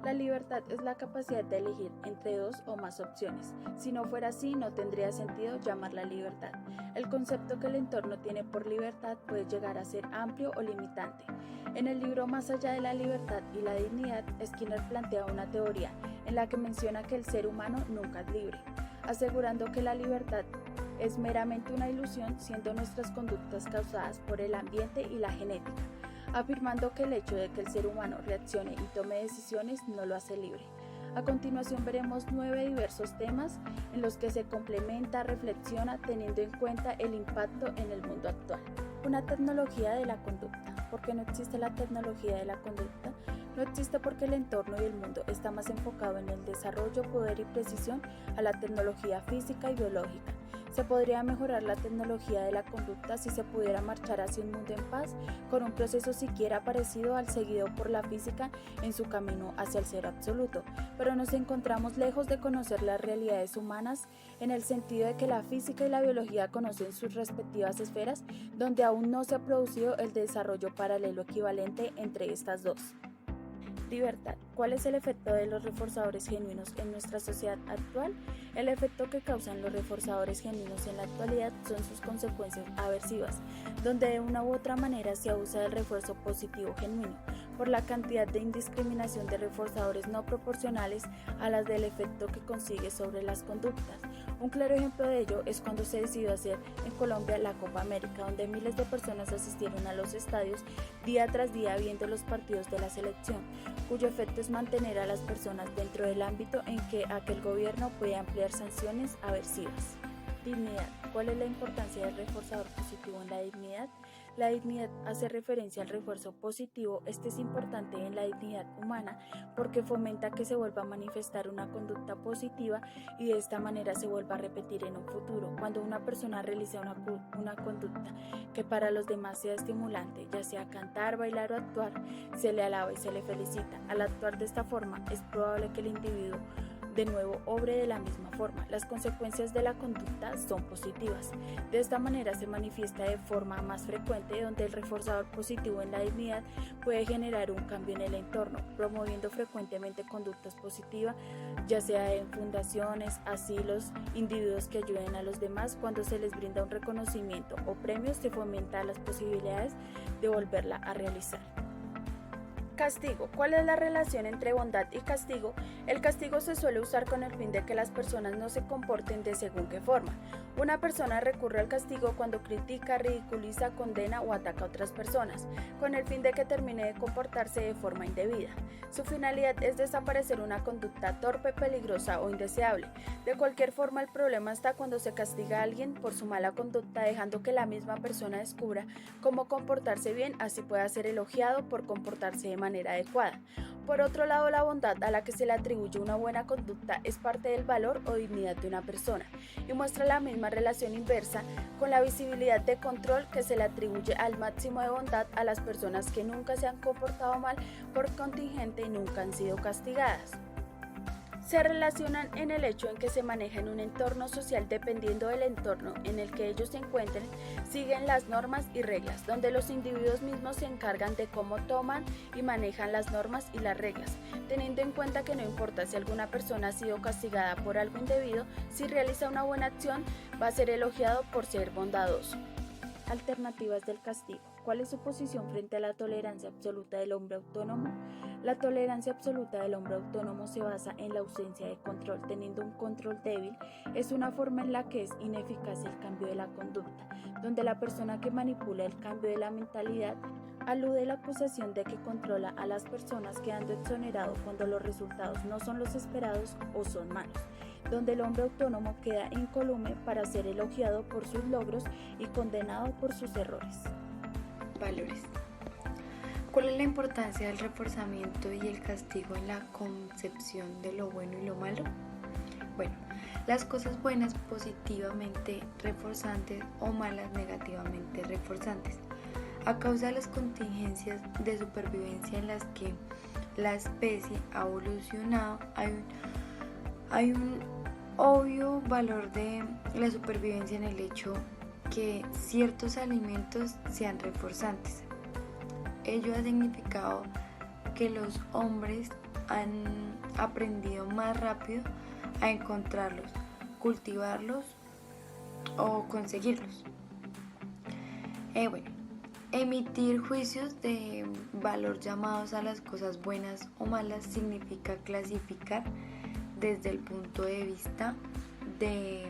La libertad es la capacidad de elegir entre dos o más opciones. Si no fuera así, no tendría sentido llamarla libertad. El concepto que el entorno tiene por libertad puede llegar a ser amplio o limitante. En el libro Más allá de la libertad y la dignidad, Skinner plantea una teoría en la que menciona que el ser humano nunca es libre, asegurando que la libertad es meramente una ilusión, siendo nuestras conductas causadas por el ambiente y la genética, afirmando que el hecho de que el ser humano reaccione y tome decisiones no lo hace libre. A continuación veremos 9 diversos temas en los que se complementa, reflexiona, teniendo en cuenta el impacto en el mundo actual. Una tecnología de la conducta. ¿Por qué no existe la tecnología de la conducta? No existe porque el entorno y el mundo está más enfocado en el desarrollo, poder y precisión a la tecnología física y biológica. Se podría mejorar la tecnología de la conducta si se pudiera marchar hacia un mundo en paz, con un proceso siquiera parecido al seguido por la física en su camino hacia el cero absoluto, pero nos encontramos lejos de conocer las realidades humanas en el sentido de que la física y la biología conocen sus respectivas esferas donde aún no se ha producido el desarrollo paralelo equivalente entre estas dos. Libertad. ¿Cuál es el efecto de los reforzadores genuinos en nuestra sociedad actual? El efecto que causan los reforzadores genuinos en la actualidad son sus consecuencias aversivas, donde de una u otra manera se abusa del refuerzo positivo genuino, por la cantidad de indiscriminación de reforzadores no proporcionales a las del efecto que consigue sobre las conductas. Un claro ejemplo de ello es cuando se decidió hacer en Colombia la Copa América, donde miles de personas asistieron a los estadios día tras día viendo los partidos de la selección, cuyo efecto es mantener a las personas dentro del ámbito en que aquel gobierno puede ampliar sanciones aversivas. Dignidad. ¿Cuál es la importancia del reforzador positivo en la dignidad? La dignidad hace referencia al refuerzo positivo. Este es importante en la dignidad humana porque fomenta que se vuelva a manifestar una conducta positiva y de esta manera se vuelva a repetir en un futuro. Cuando una persona realiza una conducta que para los demás sea estimulante, ya sea cantar, bailar o actuar, se le alaba y se le felicita. Al actuar de esta forma, es probable que el individuo de nuevo obre de la misma forma. Las consecuencias de la conducta son positivas. De esta manera se manifiesta de forma más frecuente, donde el reforzador positivo en la dignidad puede generar un cambio en el entorno, promoviendo frecuentemente conductas positivas, ya sea en fundaciones, asilos, individuos que ayuden a los demás. Cuando se les brinda un reconocimiento o premios, se fomenta las posibilidades de volverla a realizar. Castigo. ¿Cuál es la relación entre bondad y castigo? El castigo se suele usar con el fin de que las personas no se comporten de según qué forma. Una persona recurre al castigo cuando critica, ridiculiza, condena o ataca a otras personas, con el fin de que termine de comportarse de forma indebida. Su finalidad es desaparecer una conducta torpe, peligrosa o indeseable. De cualquier forma, el problema está cuando se castiga a alguien por su mala conducta, dejando que la misma persona descubra cómo comportarse bien, así pueda ser elogiado por comportarse de manera adecuada. Por otro lado, la bondad a la que se le atribuye una buena conducta es parte del valor o dignidad de una persona y muestra la misma relación inversa con la visibilidad de control que se le atribuye al máximo de bondad a las personas que nunca se han comportado mal por contingente y nunca han sido castigadas. Se relacionan en el hecho en que se maneja en un entorno social dependiendo del entorno en el que ellos se encuentren, siguen las normas y reglas, donde los individuos mismos se encargan de cómo toman y manejan las normas y las reglas, teniendo en cuenta que no importa si alguna persona ha sido castigada por algo indebido, si realiza una buena acción, va a ser elogiado por ser bondadoso. Alternativas del castigo. ¿Cuál es su posición frente a la tolerancia absoluta del hombre autónomo? La tolerancia absoluta del hombre autónomo se basa en la ausencia de control. Teniendo un control débil, es una forma en la que es ineficaz el cambio de la conducta, donde la persona que manipula el cambio de la mentalidad alude a la acusación de que controla a las personas, quedando exonerado cuando los resultados no son los esperados o son malos, donde el hombre autónomo queda incólume para ser elogiado por sus logros y condenado por sus errores. Valores. ¿Cuál es la importancia del reforzamiento y el castigo en la concepción de lo bueno y lo malo? Bueno, las cosas buenas positivamente reforzantes o malas negativamente reforzantes. A causa de las contingencias de supervivencia en las que la especie ha evolucionado, hay un obvio valor de la supervivencia en el hecho que ciertos alimentos sean reforzantes. Ello ha significado que los hombres han aprendido más rápido a encontrarlos, cultivarlos o conseguirlos. Emitir juicios de valor llamados a las cosas buenas o malas significa clasificar desde el punto de vista de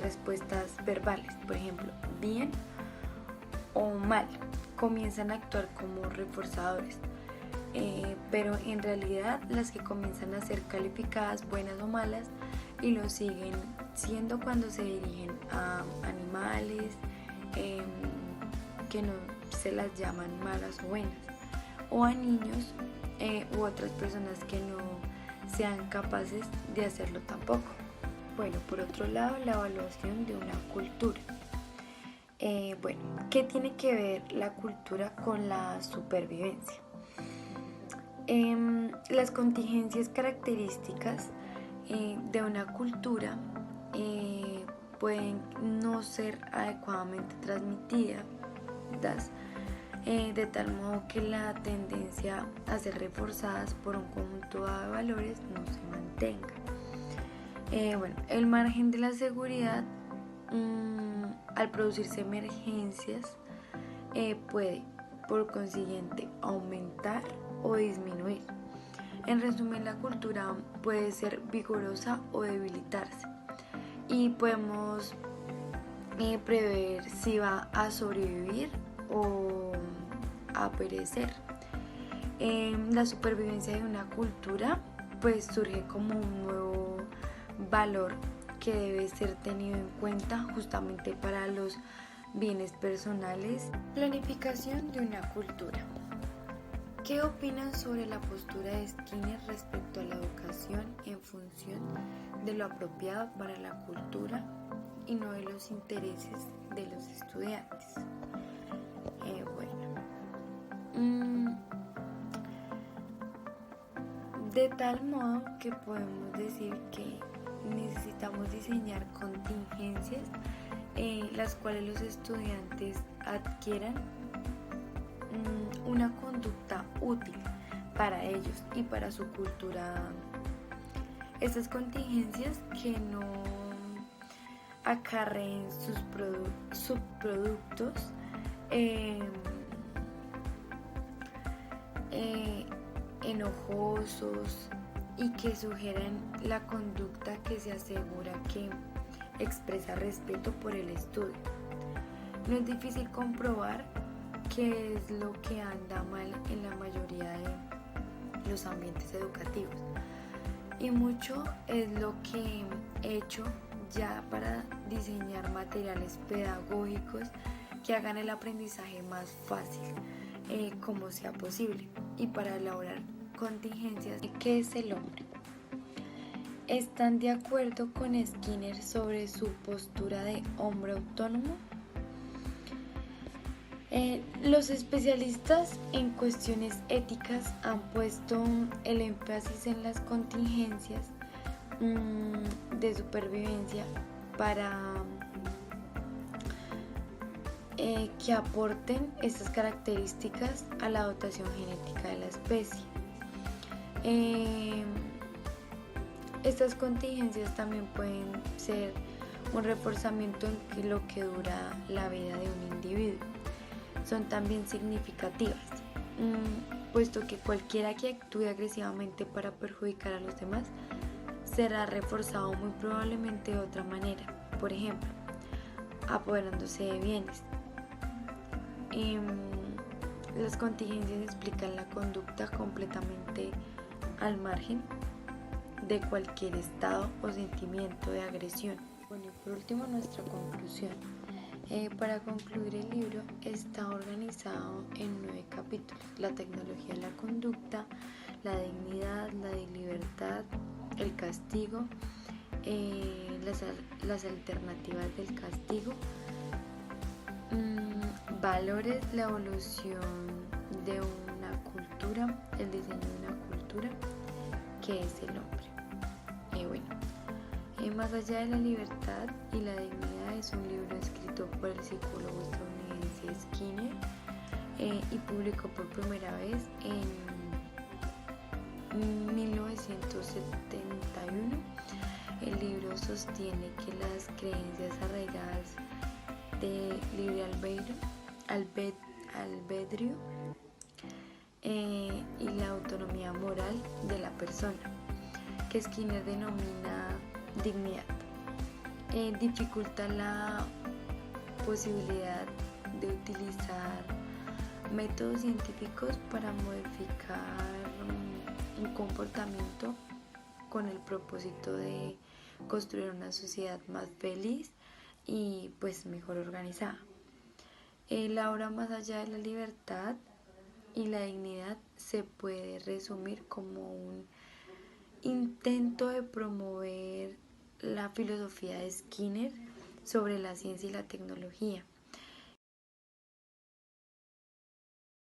respuestas verbales, por ejemplo, bien o mal. Comienzan a actuar como reforzadores, pero en realidad las que comienzan a ser calificadas buenas o malas y lo siguen siendo cuando se dirigen a animales que no se las llaman malas o buenas, o a niños u otras personas que no sean capaces de hacerlo tampoco. Bueno, por otro lado, la evaluación de una cultura. ¿Qué tiene que ver la cultura con la supervivencia? Las contingencias características de una cultura pueden no ser adecuadamente transmitidas, de tal modo que la tendencia a ser reforzadas por un conjunto de valores no se mantenga. El margen de la seguridad al producirse emergencias puede, por consiguiente, aumentar o disminuir. En resumen, la cultura puede ser vigorosa o debilitarse y podemos prever si va a sobrevivir o a perecer. La supervivencia de una cultura pues surge como un nuevo valor que debe ser tenido en cuenta justamente para los bienes personales. Planificación de una cultura. ¿Qué opinan sobre la postura de Skinner respecto a la educación en función de lo apropiado para la cultura y no de los intereses de los estudiantes? De tal modo que podemos decir que necesitamos diseñar contingencias las cuales los estudiantes adquieran una conducta útil para ellos y para su cultura. Estas contingencias que no acarreen sus subproductos enojosos y que sugieran la conducta que se asegura que expresa respeto por el estudio. No es difícil comprobar qué es lo que anda mal en la mayoría de los ambientes educativos y mucho es lo que he hecho ya para diseñar materiales pedagógicos que hagan el aprendizaje más fácil como sea posible y para elaborar contingencias. ¿Qué es el hombre? ¿Están de acuerdo con Skinner sobre su postura de hombre autónomo? Los especialistas en cuestiones éticas han puesto el énfasis en las contingencias de supervivencia para que aporten estas características a la dotación genética de la especie. Estas contingencias también pueden ser un reforzamiento en lo que dura la vida de un individuo. Son también significativas, puesto que cualquiera que actúe agresivamente para perjudicar a los demás será reforzado muy probablemente de otra manera, por ejemplo, apoderándose de bienes. Las contingencias explican la conducta completamente al margen de cualquier estado o sentimiento de agresión. Bueno, y por último, nuestra conclusión. Para concluir, el libro está organizado en 9 capítulos: la tecnología de la conducta, la dignidad, la libertad, el castigo, las alternativas del castigo, valores, la evolución de una cultura, el diseño de una cultura, que es el hombre. Más allá de la libertad y la dignidad es un libro escrito por el psicólogo estadounidense Skinner y publicó por primera vez en 1971, el libro sostiene que las creencias arraigadas de libre albedrío y la autonomía moral de la persona, que Skinner denomina dignidad, dificulta la posibilidad de utilizar métodos científicos para modificar un comportamiento con el propósito de construir una sociedad más feliz y pues mejor organizada. La obra Más allá de la libertad y la dignidad se puede resumir como un intento de promover la filosofía de Skinner sobre la ciencia y la tecnología,